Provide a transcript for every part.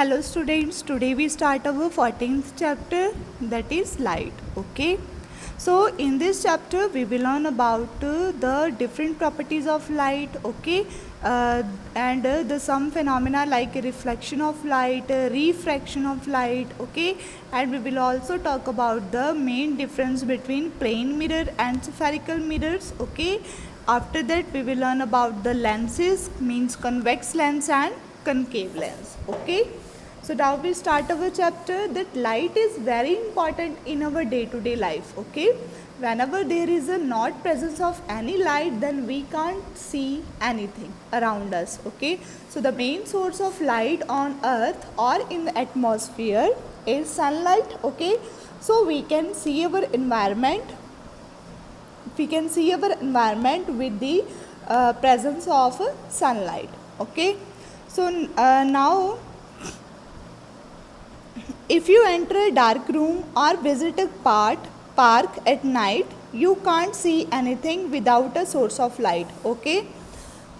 Hello students, today we start our 14th chapter, that is light. Okay, so in this chapter we will learn about the different properties of light. Okay, and the some phenomena like reflection of light, refraction of light. Okay, and we will also talk about the main difference between plane mirror and spherical mirrors. Okay, after that we will learn about the lenses, means convex lens and concave lens. Okay, so now we start our chapter that light is very important in our day-to-day life. Okay, whenever there is a not presence of any light, then we can't see anything around us. Okay, so the main source of light on earth or in the atmosphere is sunlight. Okay, so we can see our environment with the presence of sunlight. Okay, so now if you enter a dark room or visit a park at night, you can't see anything without a source of light. Okay,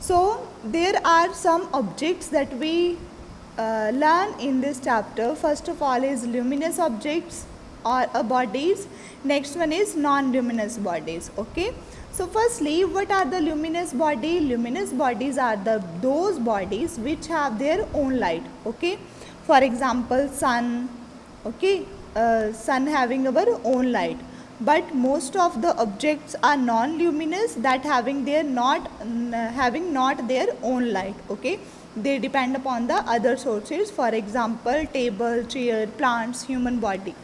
so there are some objects that we learn in this chapter. First of all is luminous objects or bodies. Next one is non-luminous bodies. Okay, so firstly, what are the luminous body? Luminous bodies are those bodies which have their own light. Okay, for example, sun. Okay, sun having our own light, but most of the objects are non-luminous, that having not their own light. Okay, they depend upon the other sources, for example table, chair, plants, human body.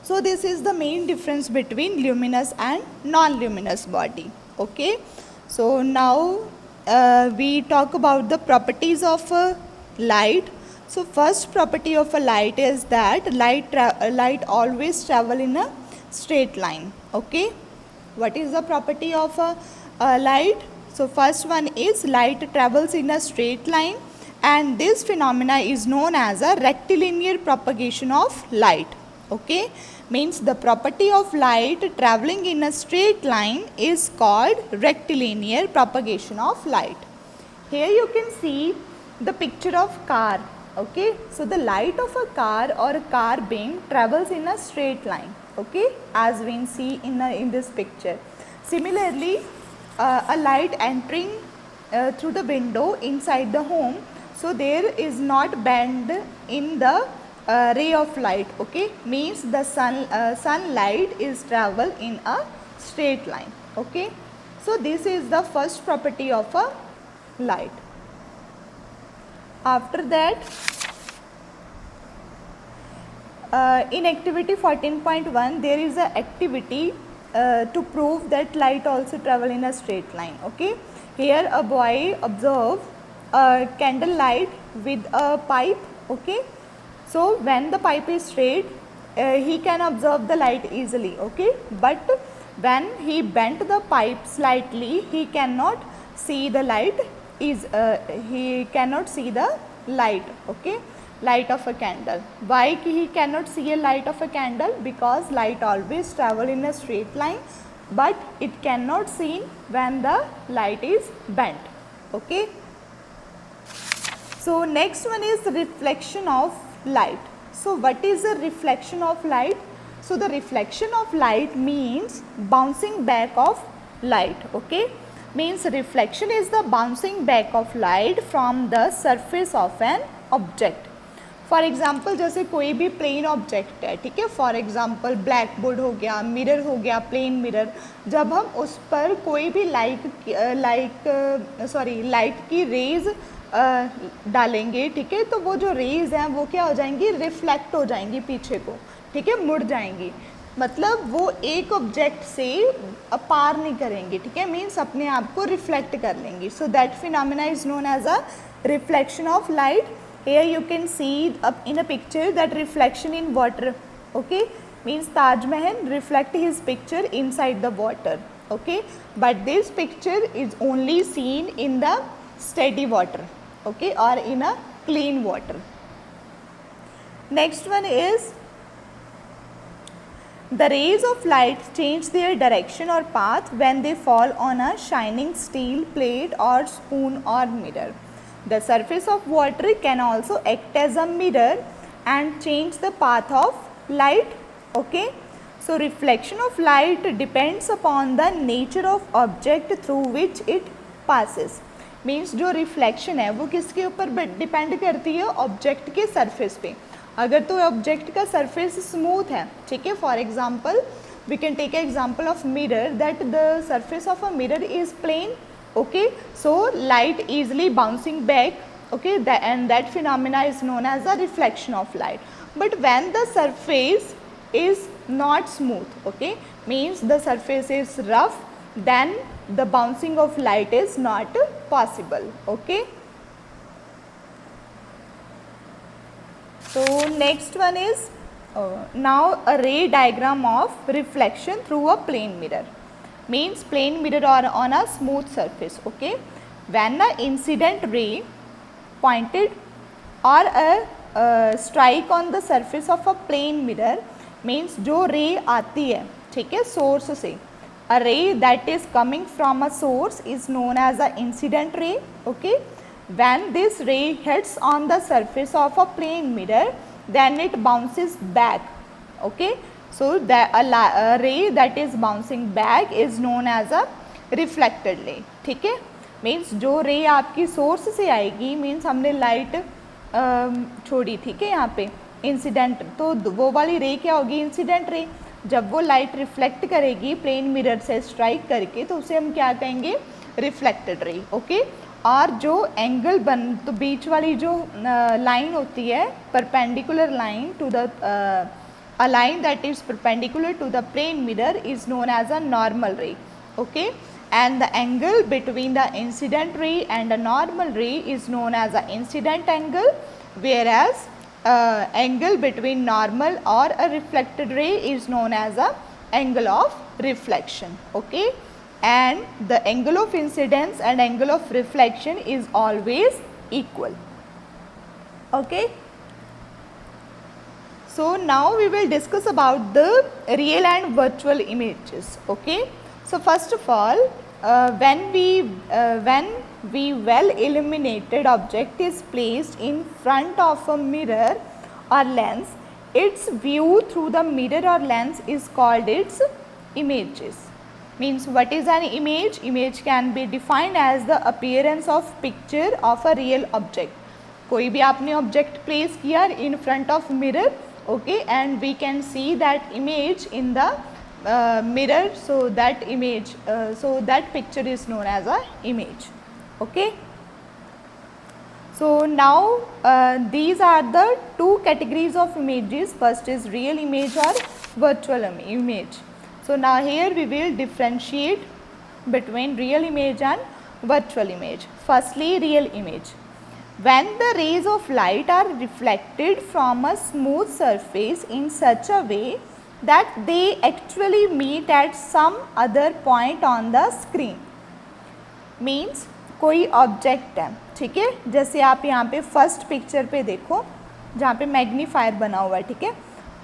So this is the main difference between luminous and non-luminous body. Okay, so now we talk about the properties of light. So first property of a light is that light always travel in a straight line. Okay, what is the property of a light? So first one is light travels in a straight line, and this phenomena is known as a rectilinear propagation of light. Okay, means the property of light traveling in a straight line is called rectilinear propagation of light. Here you can see the picture of car. Okay, so the light of a car or a car beam travels in a straight line. Okay, as we see in this picture. Similarly, a light entering through the window inside the home, so there is not bend in the ray of light. Okay, means the sunlight is travel in a straight line. Okay, so this is the first property of a light. After that, in activity 14.1 there is a activity to prove that light also travel in a straight line. Okay, here a boy observe a candle light with a pipe. Okay, so when the pipe is straight, he can observe the light easily. Okay, but when he bent the pipe slightly, he cannot see the light. He cannot see the light. Okay, light of a candle. Why he cannot see a light of a candle? Because light always travel in a straight line, but it cannot seen when the light is bent. Okay, so next one is reflection of light. So what is the reflection of light? So the reflection of light means bouncing back of light. Okay, means reflection is the bouncing back of light from the surface of an object. For example जैसे कोई भी plane object है, ठीक है, for example black board हो गया, mirror हो गया, प्लेन मिरर, जब हम उस पर कोई भी लाइट की रेज़ डालेंगे, ठीक है, तो वो जो रेज़ हैं वो क्या हो जाएंगी, रिफ्लेक्ट हो जाएंगी पीछे को, ठीक है, मुड़ जाएंगी, मतलब वो एक ऑब्जेक्ट से पार नहीं करेंगे, ठीक है, मीन्स अपने आप को रिफ्लेक्ट कर लेंगी. So that phenomena is known as a reflection of light. Here you can see in a picture that reflection in water. Okay, means Taj Mahal reflect his picture inside the water. Okay, but this picture is only seen in the steady water. Okay, or in a clean water. Next one is the rays of light change their direction or path when they fall on a shining steel plate or spoon or mirror. The surface of water can also act as a mirror and change the path of light. Okay, so reflection of light depends upon the nature of object through which it passes. Means जो reflection है वो किसके ऊपर depend करती है, object के surface पे. अगर तो ऑब्जेक्ट का सरफेस स्मूथ है, ठीक है, for example we can take example of mirror that the surface of a mirror is plane. okay, so light easily bouncing back, okay, and that phenomena is known as a reflection of light. But when the surface is not smooth, okay, means the surface is rough, then the bouncing of light is not possible. Okay, so next one is now a ray diagram of reflection through a plane mirror. Means plane mirror or on a smooth surface. Okay, when the incident ray pointed or a strike on the surface of a plane mirror, means जो ray आती है, ठीक है, source से, a ray that is coming from a source is known as a incident ray. Okay, when this ray hits on the surface of a plane mirror, then it bounces back. Okay, so a ray that is bouncing back is known as a reflected ray. ठीक है, means जो रे आपकी source से आएगी, means हमने light छोड़ी, ठीक है, यहाँ पे इंसिडेंट, तो वो वाली रे क्या होगी, इंसिडेंट रे. जब वो लाइट रिफ्लेक्ट करेगी प्लेन मिरर से स्ट्राइक करके, तो उसे हम क्या कहेंगे, रिफ्लेक्टेड रे. ओके, और जो एंगल तो बीच वाली जो लाइन होती है, perpendicular line to the a line that is perpendicular to the plane mirror is known as a normal ray. Okay, and the angle between the incident ray and a normal ray is known as a incident angle, whereas angle between normal or a reflected ray is known as a angle of reflection. Okay, and the angle of incidence and angle of reflection is always equal. Okay, so now we will discuss about the real and virtual images. Okay, so first of all, when we well illuminated object is placed in front of a mirror or lens, its view through the mirror or lens is called its images. Means what is an image? Image can be defined as the appearance of picture of a real object. कोई भी आपने object place किया in front of mirror, okay, and we can see that image in the mirror, so that image, so that picture is known as a image. Okay, so now these are the two categories of images. First is real image or virtual image. So now here we will differentiate between real image and virtual image. Firstly, real image. When the rays of light are reflected from a smooth surface in such a way that they actually meet at some other point on the screen. Means कोई object है, ठीक है, जैसे आप यहाँ पे first picture पे देखो जहाँ पे मैग्नीफायर बना हुआ है, ठीक है,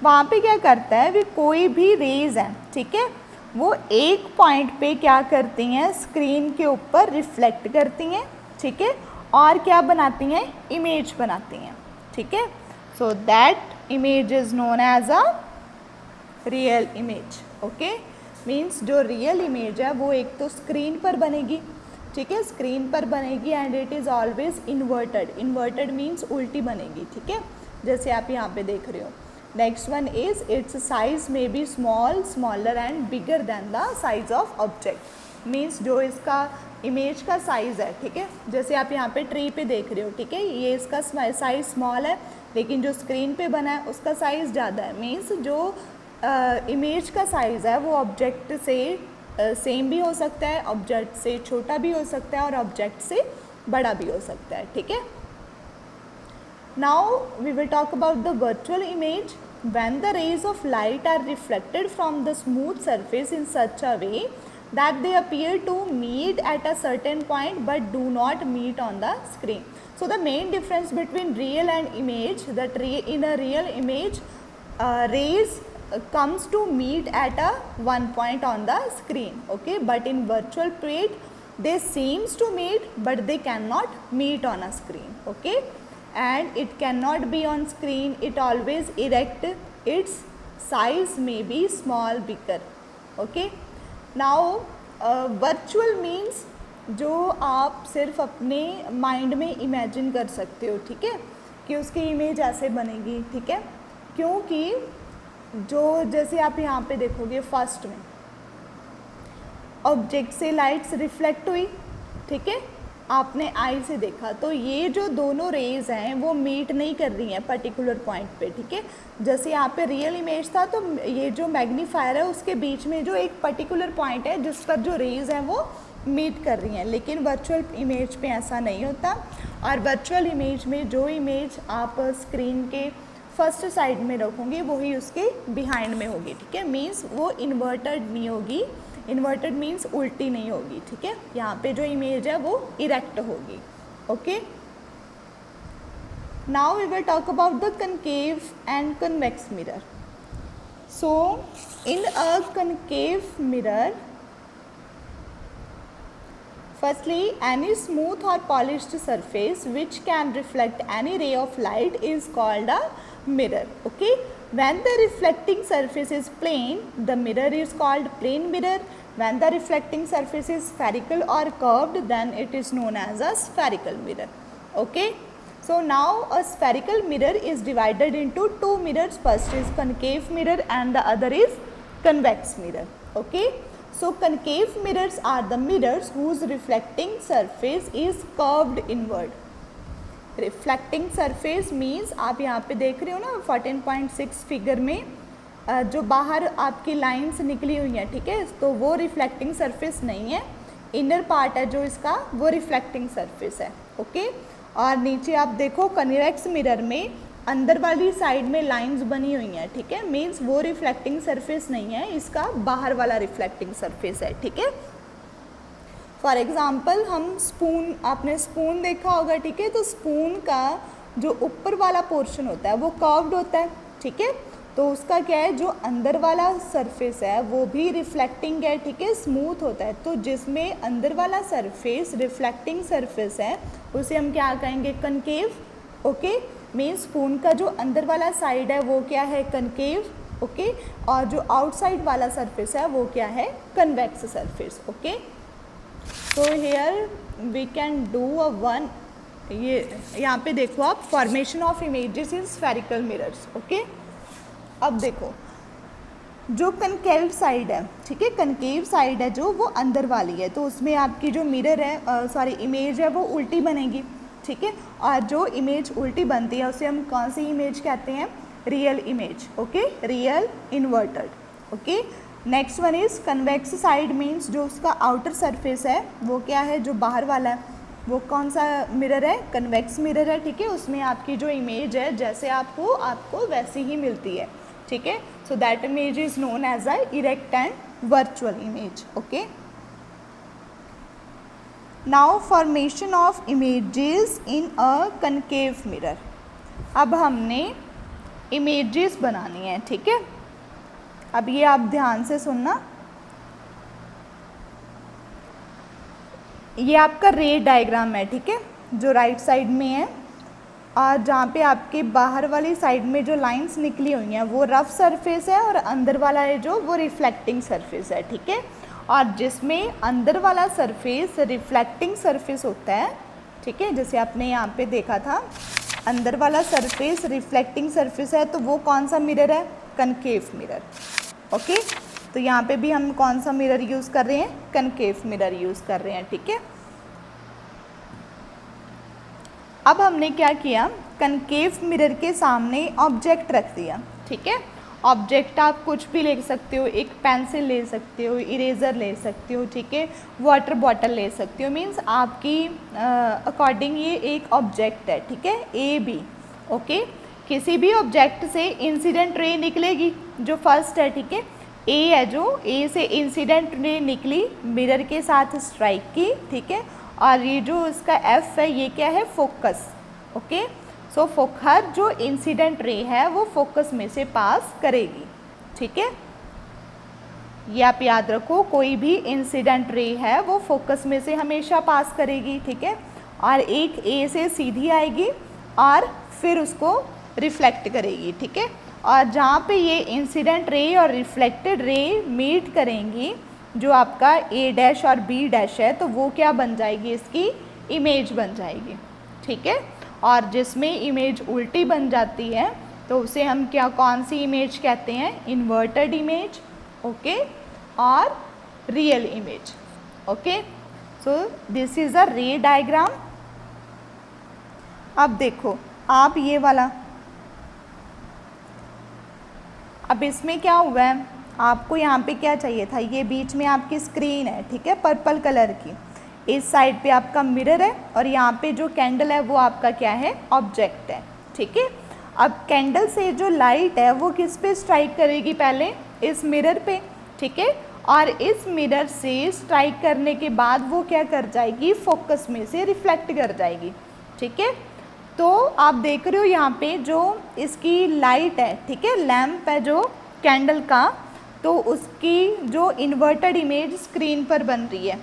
वहाँ पे क्या करता है, वे कोई भी रेज हैं, ठीक है, वो एक पॉइंट पे क्या करती हैं, स्क्रीन के ऊपर रिफ्लेक्ट करती हैं, ठीक है, और क्या बनाती हैं, इमेज बनाती हैं. ठीक है, so that image is known as a real image. Okay, means जो रियल इमेज है वो एक तो स्क्रीन पर बनेगी, ठीक है, स्क्रीन पर बनेगी and it is always inverted. Inverted means उल्टी बनेगी, ठीक है, जैसे आप यहाँ पे देख रहे हो. Next one is it's size may be small, smaller and bigger than the size of object. Means जो इसका इमेज का साइज़ है, ठीक है, जैसे आप यहाँ पे ट्री पे देख रहे हो, ठीक है, ये इसका साइज़ स्मॉल है, लेकिन जो स्क्रीन पे बना है उसका साइज़ ज़्यादा है. मीन्स जो इमेज का साइज़ है वो ऑब्जेक्ट से सेम भी हो सकता है, ऑब्जेक्ट से छोटा भी हो सकता है और ऑब्जेक्ट से बड़ा भी हो सकता है. ठीक है, now we will talk about the virtual image. When the rays of light are reflected from the smooth surface in such a way that they appear to meet at a certain point but do not meet on the screen. So the main difference between real and image, that in a real image rays comes to meet at a one point on the screen, okay, but in virtual plate they seems to meet but they cannot meet on a screen. Okay, and it cannot be on screen, it always erect, its size may be small, bigger. Okay, now virtual means जो आप सिर्फ अपने mind में imagine कर सकते हो, ठीक है, कि उसकी इमेज ऐसे बनेगी, ठीक है, क्योंकि जो जैसे आप यहाँ पे देखोगे फर्स्ट में ऑब्जेक्ट से लाइट्स रिफ्लेक्ट हुई, ठीक है, आपने आई से देखा, तो ये जो दोनों रेज हैं वो मीट नहीं कर रही हैं पर्टिकुलर पॉइंट पे, ठीक है। जैसे यहाँ पे रियल इमेज था तो ये जो मैग्नीफायर है उसके बीच में जो एक पर्टिकुलर पॉइंट है जिस पर जो रेज हैं वो मीट कर रही हैं, लेकिन वर्चुअल इमेज पे ऐसा नहीं होता। और वर्चुअल इमेज में जो इमेज आप स्क्रीन के फर्स्ट साइड में रखोगे वही उसके बिहाइंड में होगी, ठीक है, मीन्स वो इन्वर्टेड नहीं होगी, इन्वर्टेड मीन्स उल्टी नहीं होगी, ठीक है, यहाँ पे जो इमेज है वो इरेक्ट होगी। Okay, now we will talk about the concave and convex mirror. So in a concave mirror, firstly, any smooth or polished surface which can reflect any ray of light is called a mirror. Okay, when the reflecting surface is plane, the mirror is called plane mirror. When the reflecting surface is spherical or curved, then it is known as a spherical mirror. Okay, so now a spherical mirror is divided into two mirrors. First is concave mirror and the other is convex mirror. Okay, so concave mirrors are the mirrors whose reflecting surface is curved inward. Reflecting surface means आप यहाँ पे देख रहे हो ना 14.6 figure में जो बाहर आपकी लाइंस निकली हुई हैं, ठीक है, तो वो रिफ्लेक्टिंग सरफेस नहीं है, इनर पार्ट है जो इसका वो रिफ्लेक्टिंग सरफेस है। ओके, और नीचे आप देखो कन्वेक्स मिरर में अंदर वाली साइड में लाइंस बनी हुई हैं, ठीक है, मीन्स वो रिफ्लेक्टिंग सरफेस नहीं है, इसका बाहर वाला रिफ्लेक्टिंग सरफेस है, ठीक है। फॉर एग्जांपल हम स्पून, आपने स्पून देखा होगा, ठीक है, तो स्पून का जो ऊपर वाला पोर्शन होता है वो कर्व्ड होता है, ठीक है, तो उसका क्या है, जो अंदर वाला सरफेस है वो भी रिफ्लेक्टिंग है, ठीक है, स्मूथ होता है, तो जिसमें अंदर वाला सरफेस रिफ्लेक्टिंग सरफेस है उसे हम क्या कहेंगे, कनकेव। ओके, मीन स्पून का जो अंदर वाला साइड है वो क्या है, कनकेव। ओके, और जो आउटसाइड वाला सरफेस है वो क्या है, कन्वेक्स सरफेस। ओके, तो here we can do a one, ये यहाँ पे देखो आप, formation of images in spherical mirrors. Okay, अब देखो जो कनकेव साइड है, ठीक है, कनकेव साइड है जो वो अंदर वाली है, तो उसमें आपकी जो मिरर है सॉरी इमेज है वो उल्टी बनेगी, ठीक है, और जो इमेज उल्टी बनती है उसे हम कौन सी इमेज कहते हैं, real image. Okay, real inverted. Okay, next one is convex side, means जो उसका आउटर सरफेस है वो क्या है, जो बाहर वाला है वो कौन सा मिरर है, कन्वेक्स मिरर है, ठीक है, उसमें आपकी जो इमेज है जैसे आपको वैसी ही मिलती है, ठीक है, so that image is known as a erect and virtual image. Okay, now formation of images in a concave mirror. अब हमने इमेजेस बनानी है, ठीक है, अब ये आप ध्यान से सुनना, ये आपका रे डायग्राम है, ठीक है, जो राइट साइड में है, और जहाँ पे आपके बाहर वाली साइड में जो लाइंस निकली हुई हैं वो रफ सरफेस है और अंदर वाला है जो वो रिफ्लेक्टिंग सरफेस है, ठीक है, और जिसमें अंदर वाला सरफेस रिफ्लेक्टिंग सरफेस होता है, ठीक है, जैसे आपने यहाँ पे देखा था अंदर वाला सरफेस रिफ्लेक्टिंग सरफेस है, तो वो कौन सा मिरर है, कनकेव मिरर। ओके, तो यहाँ पे भी हम कौन सा मिरर यूज़ कर रहे हैं, कनकेव मिरर यूज़ कर रहे हैं, ठीक है। अब हमने क्या किया, कनकेव मिरर के सामने ऑब्जेक्ट रख दिया, ठीक है, ऑब्जेक्ट आप कुछ भी ले सकते हो, एक पेंसिल ले सकते हो, इरेज़र ले सकते हो, ठीक है, वाटर बॉटल ले सकते हो, मीन्स आपकी अकॉर्डिंग ये एक ऑब्जेक्ट है, ठीक है, ए बी। ओके, किसी भी ऑब्जेक्ट से इंसिडेंट रे निकलेगी, जो फर्स्ट है, ठीक है, ए है, जो ए से इंसिडेंट रे निकली, मिरर के साथ स्ट्राइक की, ठीक है, और ये जो इसका एफ है ये क्या है, फोकस। ओके, सो हर जो इंसिडेंट रे है वो फोकस में से पास करेगी, ठीक है। ये आप याद रखो, कोई भी इंसिडेंट रे है वो फोकस में से हमेशा पास करेगी, ठीक है, और एक ए से सीधी आएगी और फिर उसको रिफ्लेक्ट करेगी, ठीक है। और जहाँ पे ये इंसिडेंट रे और रिफ्लेक्टेड रे मीट करेंगी, जो आपका ए डैश और बी डैश है, तो वो क्या बन जाएगी, इसकी इमेज बन जाएगी, ठीक है। और जिसमें इमेज उल्टी बन जाती है तो उसे हम क्या, कौन सी इमेज कहते हैं, इन्वर्टेड इमेज, ओके, और real image, okay. So this is a रे डायग्राम। अब देखो आप ये वाला, अब इसमें क्या हुआ है, आपको यहाँ पे क्या चाहिए था, ये बीच में आपकी स्क्रीन है, ठीक है, पर्पल कलर की, इस साइड पे आपका मिरर है और यहाँ पे जो कैंडल है वो आपका क्या है, ऑब्जेक्ट है, ठीक है। अब कैंडल से जो लाइट है वो किस पे स्ट्राइक करेगी, पहले इस मिरर पे, ठीक है, और इस मिरर से स्ट्राइक करने के बाद वो क्या कर जाएगी, फोकस में से रिफ्लेक्ट कर जाएगी, ठीक है। तो आप देख रहे हो यहाँ पे जो इसकी लाइट है, ठीक है, लैम्प है जो कैंडल का, तो उसकी जो इन्वर्टेड इमेज स्क्रीन पर बन रही है,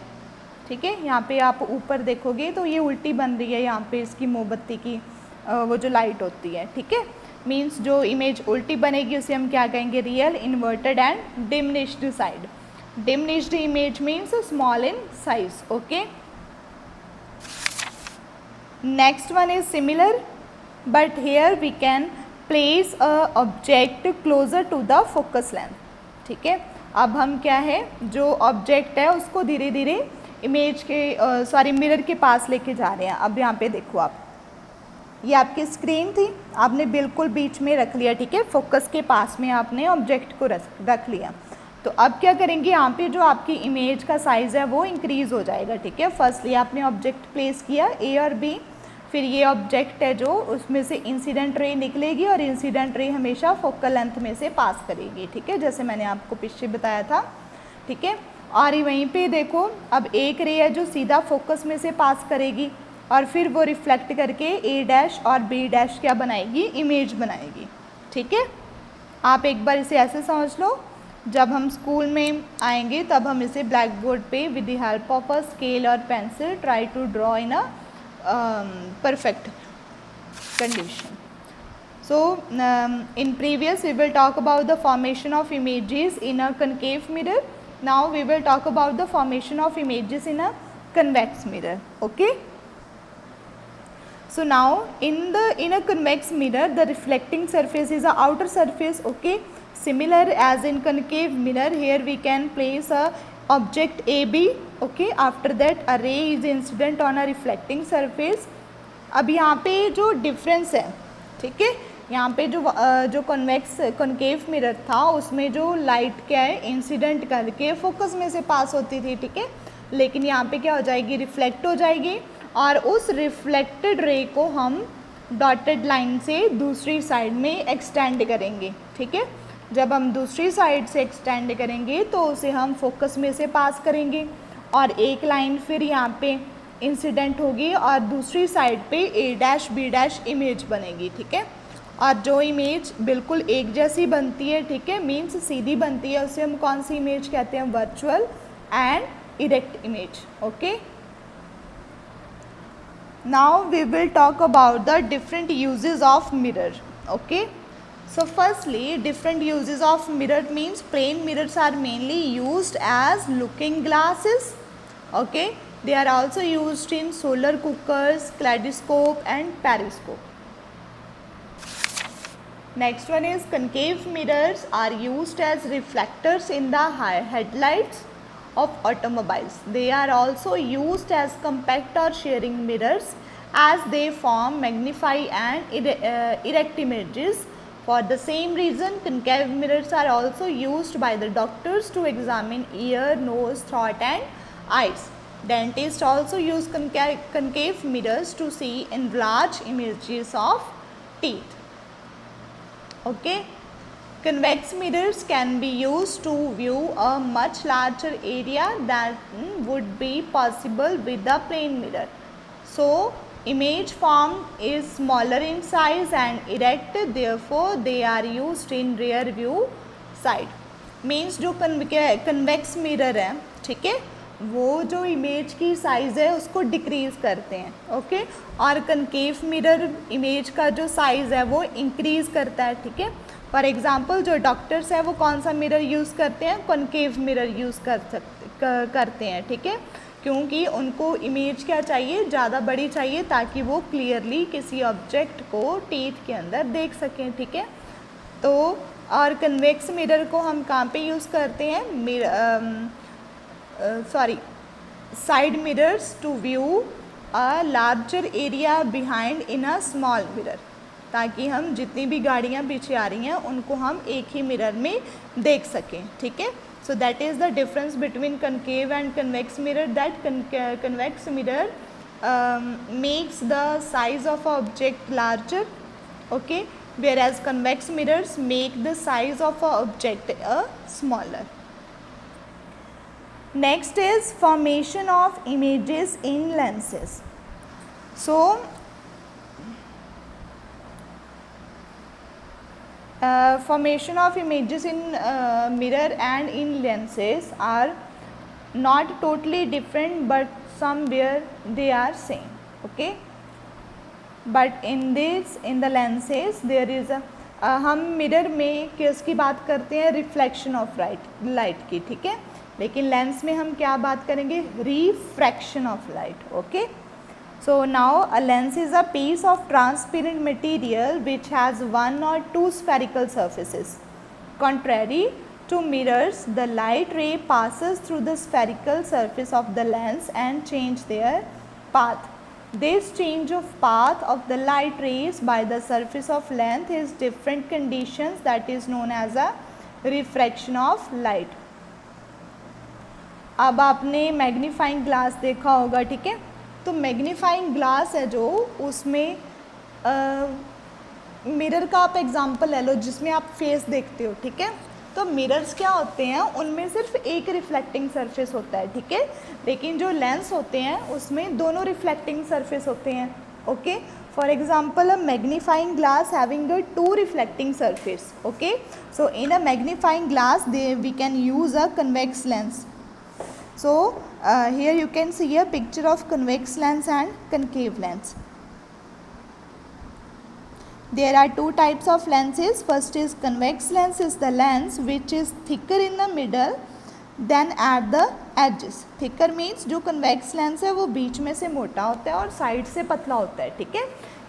ठीक है। यहाँ पे आप ऊपर देखोगे तो ये उल्टी बन रही है, यहाँ पे इसकी मोमबत्ती की वो जो लाइट होती है, ठीक है। मीन्स जो इमेज उल्टी बनेगी उसे हम क्या कहेंगे, real, inverted and diminished side. Diminished image means small in size, okay. Next one is similar, but here we can place a object closer to the focus length, ठीक है। अब हम क्या है, जो ऑब्जेक्ट है उसको धीरे धीरे इमेज के मिरर के पास लेके जा रहे हैं। अब यहाँ पे देखो आप, ये आपकी स्क्रीन थी, आपने बिल्कुल बीच में रख लिया, ठीक है, फोकस के पास में आपने ऑब्जेक्ट को रख लिया। तो अब क्या करेंगे, यहाँ पे जो आपकी इमेज का साइज़ है वो इंक्रीज़ हो जाएगा, ठीक है। फर्स्टली आपने ऑब्जेक्ट प्लेस किया ए और बी, फिर ये ऑब्जेक्ट है जो उसमें से इंसिडेंट रे निकलेगी और इंसिडेंट रे हमेशा फोकल लेंथ में से पास करेगी, ठीक है, जैसे मैंने आपको पीछे बताया था, ठीक है। और वहीं पे देखो अब एक रे है जो सीधा फोकस में से पास करेगी और फिर वो रिफ्लेक्ट करके ए डैश और बी डैश क्या बनाएगी, इमेज बनाएगी, ठीक है। आप एक बार इसे ऐसे समझ लो, जब हम स्कूल में आएंगे तब हम इसे ब्लैक बोर्ड पे with the help of a scale और pencil try to draw in a perfect condition. So in previous we will talk about the formation of images in a concave mirror. Now we will talk about the formation of images in a convex mirror, okay. So now in a convex mirror the reflecting surface is a outer surface, okay. Similar as in concave mirror, here we can place a object AB, okay. After that a ray is incident on a reflecting surface. अब यहाँ पे जो difference है, ठीक है, यहाँ पे जो कॉन्वेक्स मिरर था उसमें जो लाइट क्या है, इंसिडेंट करके फोकस में से पास होती थी, ठीक है, लेकिन यहाँ पे क्या हो जाएगी, रिफ्लेक्ट हो जाएगी और उस रिफ्लेक्टेड रे को हम डॉटेड लाइन से दूसरी साइड में एक्सटेंड करेंगे, ठीक है। जब हम दूसरी साइड से एक्सटेंड करेंगे तो उसे हम फोकस में से पास करेंगे और एक लाइन फिर यहाँ पे इंसिडेंट होगी और दूसरी साइड पे ए डैश बी डैश इमेज बनेगी, ठीक है। और जो इमेज बिल्कुल एक जैसी बनती है, ठीक है, मीन्स सीधी बनती है, उसे हम कौन सी इमेज कहते हैं, virtual and erect image, okay. Now we will talk about the different uses of mirror, okay. So firstly, different uses of mirror means plain mirrors are mainly used as looking glasses, okay. They are also used in solar cookers, kaleidoscope and periscope. Next one is concave mirrors are used as reflectors in the headlights of automobiles. They are also used as compact or sharing mirrors as they form, magnify and erect images. For the same reason, concave mirrors are also used by the doctors to examine ear, nose, throat and eyes. Dentists also use concave mirrors to see enlarged images of teeth. Okay. Convex mirrors can be used to view a much larger area than would be possible with a plain mirror. So, image form is smaller in size and erect, therefore they are used in rear view side. Means जो convex mirror है, ठीक है, वो जो image की size है उसको decrease करते हैं, ओके, और कनकेव मिरर इमेज का जो साइज़ है वो इंक्रीज़ करता है, ठीक है। फॉर एग्जांपल जो डॉक्टर्स हैं वो कौन सा मिरर यूज़ करते हैं, कनकेव मिरर यूज़ करते हैं, ठीक है, क्योंकि उनको इमेज क्या चाहिए, ज़्यादा बड़ी चाहिए ताकि वो क्लियरली किसी ऑब्जेक्ट को टीथ के अंदर देख सकें, ठीक है। तो और कन्वेक्स मिरर को हम कहाँ पे यूज़ करते हैं, side mirrors to view a larger area behind in a small mirror, ताकि हम जितनी भी गाड़ियाँ पीछे आ रही हैं उनको हम एक ही मिरर में देख सकें, ठीक है। So that is the difference between concave and convex mirror, that convex mirror makes the size of an object larger, okay, whereas convex mirrors make the size of an object smaller. Next is formation of images in lenses. So formation of images in mirror and in lenses are not totally different, but somewhere they are same, okay, but in the lenses there is a हम mirror में किसकी बात करते हैं, reflection of light की, ठीक है, लेकिन लेंस में हम क्या बात करेंगे, refraction of light, okay. So now a lens is a piece of transparent material which has one or two spherical surfaces. Contrary to mirrors, the light ray passes through the spherical surface of the lens and change their path. This change of path of the light rays by the surface of lens is different conditions that is known as a refraction of light. अब आपने magnifying glass देखा होगा, ठीक है, तो magnifying glass है जो उसमें मिरर का आप एग्जांपल ले लो जिसमें आप फेस देखते हो, ठीक है, तो मिरर्स क्या होते हैं, उनमें सिर्फ एक रिफ्लेक्टिंग सरफेस होता है, ठीक है, लेकिन जो लेंस होते हैं उसमें दोनों रिफ्लेक्टिंग सरफेस होते हैं, okay. For example a magnifying glass having a two reflecting surface, okay, so in a magnifying glass we can use a convex lens. So here you can see a picture of convex lens and concave lens. There are two types of lenses. First is convex lens is the lens which is thicker in the middle than at the edges. Thicker means जो convex lens है वो बीच में से मोटा होता है और side से पतला होता है, ठीक है,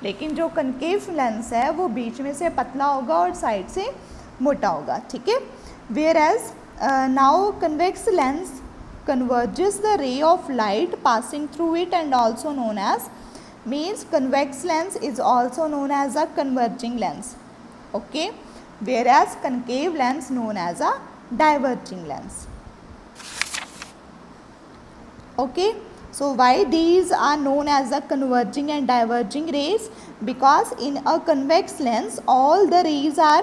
लेकिन जो concave lens है वो बीच में से पतला होगा और साइड से मोटा होगा, ठीक है. Whereas now convex lens converges the ray of light passing through it and also known as, means convex lens is also known as a converging lens, okay, whereas concave lens known as a diverging lens, okay. So why these are known as the converging and diverging rays, because in a convex lens all the rays are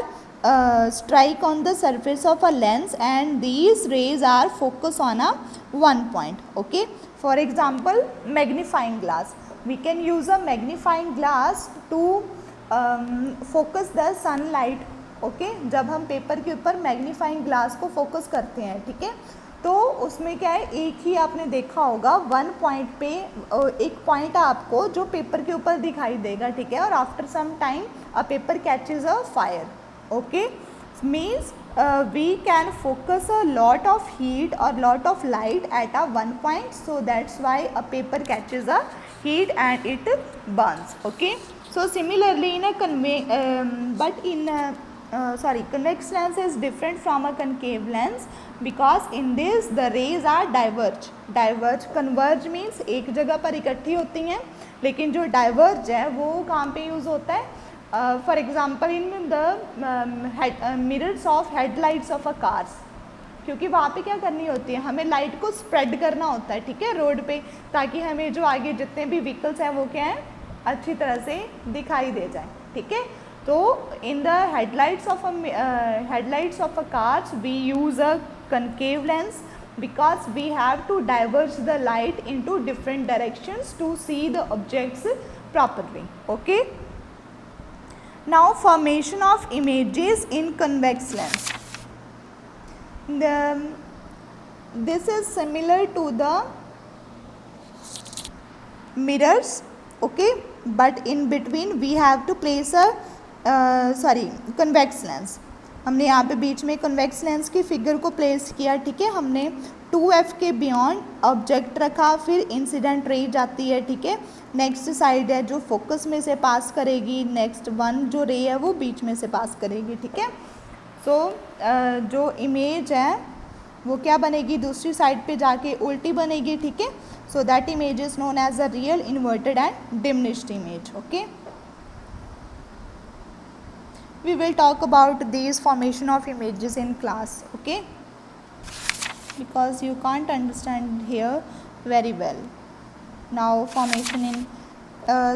strike on the surface of a lens and these rays are focused on a one point, okay. For example, magnifying glass, we can use a magnifying glass to focus the sunlight, okay. जब हम paper के ऊपर magnifying glass को focus करते हैं, ठीक है, तो उसमें क्या है, एक ही आपने देखा होगा वन पॉइंट पे एक पॉइंट आपको जो पेपर के ऊपर दिखाई देगा, ठीक है, और after some time a paper catches a fire, okay, means we can focus a lot of heat or lot of light at a one point, so that's why a paper catches a heat and it burns, okay. So similarly in a convex lens is different from a concave lens because in this the rays are diverge. Converge means एक जगह पर इकट्ठी होती हैं, लेकिन जो diverge है वो कहाँ पे यूज़ होता है, for example in the mirrors of headlights of a cars, क्योंकि वहाँ पे क्या करनी होती है, हमें लाइट को स्प्रेड करना होता है, ठीक है, रोड पे, ताकि हमें जो आगे जितने भी व्हीकल्स हैं वो क्या है, अच्छी तरह से दिखाई दे जाए, ठीक है. तो in the headlights of a cars we use a concave lens because we have to diverge the light into different directions to see the objects properly, okay. Now formation of images in convex lens. This is similar to the mirrors, okay, but in between we have to place a convex lens. हमने यहाँ पे बीच में convex lens की figure को place किया, ठीक है. हमने 2f के बियॉन्ड ऑब्जेक्ट रखा, फिर इंसिडेंट रे जाती है, ठीक है. नेक्स्ट साइड है जो फोकस में से पास करेगी, नेक्स्ट वन जो रे है वो बीच में से पास करेगी, ठीक है. सो जो इमेज है वो क्या बनेगी, दूसरी साइड पे जाके उल्टी बनेगी, ठीक है. So that image is known as a real inverted and diminished image, okay. We will talk about these formation of images in class, okay, because you can't understand here very well. Now formation in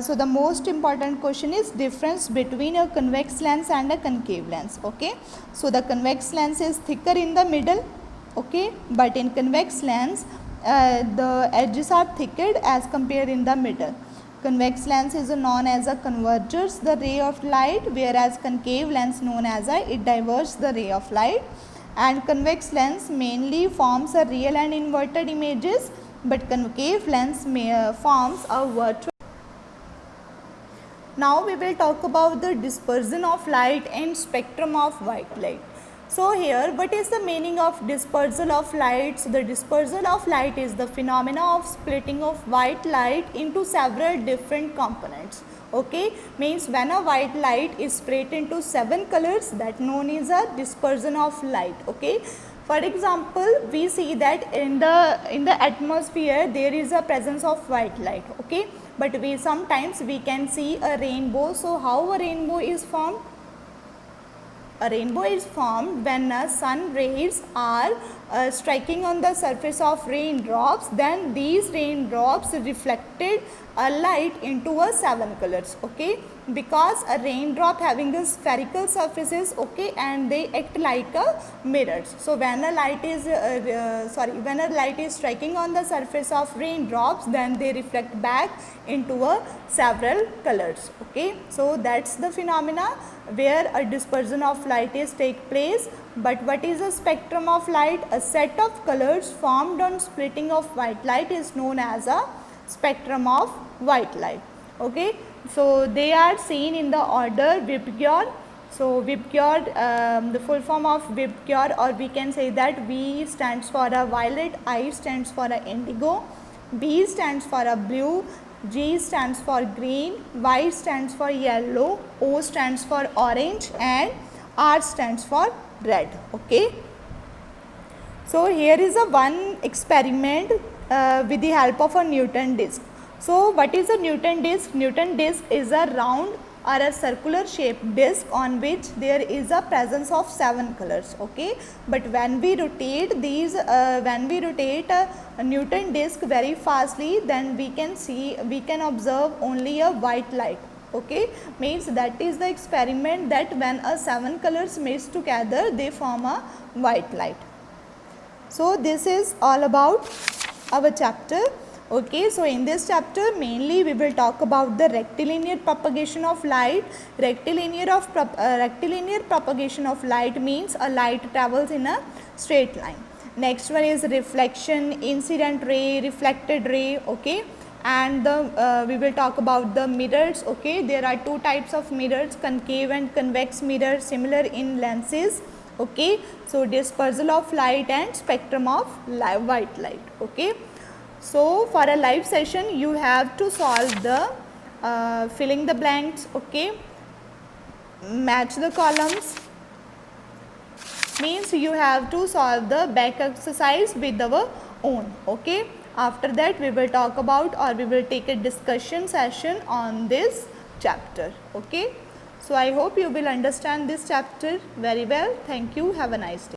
so the most important question is difference between a convex lens and a concave lens, okay. So the convex lens is thicker in the middle, okay, but in convex lens the edges are thicker as compared in the middle. Convex lens is known as a converges the ray of light, whereas concave lens known as it diverges the ray of light. And convex lens mainly forms a real and inverted images, but concave lens forms a virtual. Now we will talk about the dispersion of light and spectrum of white light. So here, what is the meaning of dispersal of light? So the dispersal of light is the phenomena of splitting of white light into several different components, okay. Means when a white light is split into 7 colors, that known as a dispersion of light, okay. For example, we see that in the atmosphere there is a presence of white light, okay, but we sometimes we can see a rainbow. So how a rainbow is formed? A rainbow is formed when sun rays are striking on the surface of raindrops, then these raindrops reflected a light into a 7 colors, okay, because a raindrop having a spherical surfaces, okay, and they act like a mirrors. So when a light is when a light is striking on the surface of raindrops, then they reflect back into a several colors, okay. So that's the phenomena where a dispersion of light is take place. But what is a spectrum of light? A set of colors formed on splitting of white light is known as a spectrum of white light, okay. So they are seen in the order VIBGYOR. So VIBGYOR, the full form of VIBGYOR, or we can say that V stands for a violet, I stands for a indigo, B stands for a blue, G stands for green, Y stands for yellow, O stands for orange, and R stands for red, okay. So here is a one experiment with the help of a Newton disc. So what is a Newton disc? Newton disc is a round or a circular shaped disc on which there is a presence of 7 colors, okay. But when we rotate these a Newton disc very fastly, then we can observe only a white light, okay. Means that is the experiment that when a 7 colors mix together they form a white light. So this is all about our chapter, okay. So in this chapter mainly we will talk about the rectilinear propagation of light. Rectilinear propagation of light means a light travels in a straight line. Next one is reflection, incident ray, reflected ray, okay. And we will talk about the mirrors, okay. There are 2 types of mirrors, concave and convex mirror, similar in lenses, okay. So dispersal of light and spectrum of white light, okay. So for a live session you have to solve the filling the blanks, okay, match the columns, means you have to solve the back exercise with our own, okay. After that we will talk about, or we will take a discussion session on this chapter, okay. So I hope you will understand this chapter very well. Thank you. Have a nice day.